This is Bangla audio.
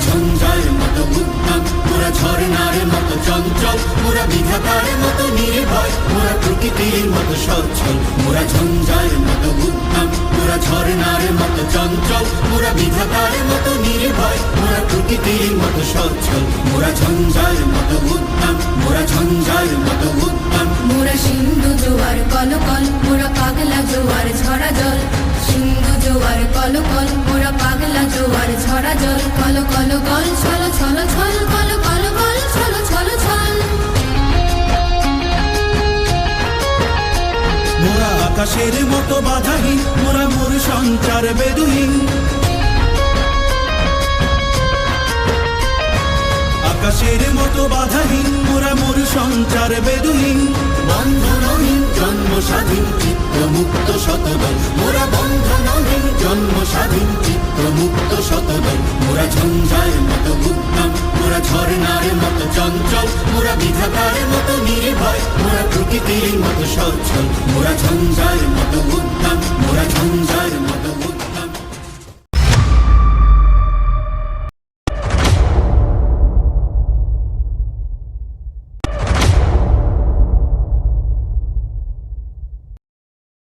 ঝঞ্ঝার মতো উদ্যম, মোরা ঝর্ণার মতো চঞ্চল, মোরা বিধাতার মতো নির্ভয়, মোরা প্রকৃতির মতো সচ্ছল। মোরা ঝঞ্ঝার মতো উদ্যম, মোরা ঝর্ণার মতো চঞ্চল, মোরা বিধাতার মতো নির্ভয়, মোরা প্রকৃতির মতো সচ্ছল। মোরা ঝঞ্ঝার মতো উদ্যম, মোরা ঝঞ্ঝার মতো উদ্যম। মোরা সিন্ধু জোয়ার কলকল, মোরা পাগলা জোয়ার ঝরা জল। সিন্ধু জোয়ার কলকল, মোরা পাগলা জোয়ার ঝরা জল। কল কল কল ছল ছল ছল, কল কল কল ছল ছল ছল। মোরা আকাশের মতো বাধাহীন, মোরা মোর সঞ্চার বেদুহীন। আকাশের মতো বাধাহীন, মোরা মোর সঞ্চার বেদুহীন। বন্ধনহীন জন্ম স্বাধীন চিত্ত মুক্ত শতদল, মোরা বন্ধনহীন জন্ম স্বাধীন চিত্ত মুক্ত শতদল। মোরা ঝঞ্ঝার মতো উদ্যম, মোরা ঝর্ণার মতো চঞ্চল, মোরা বিধাতার মতো নির্ভয়, মোরা প্রকৃতির মতো সচ্ছল। মোরা ঝঞ্ঝার মতো উদ্যম, মোরা ঝঞ্ঝার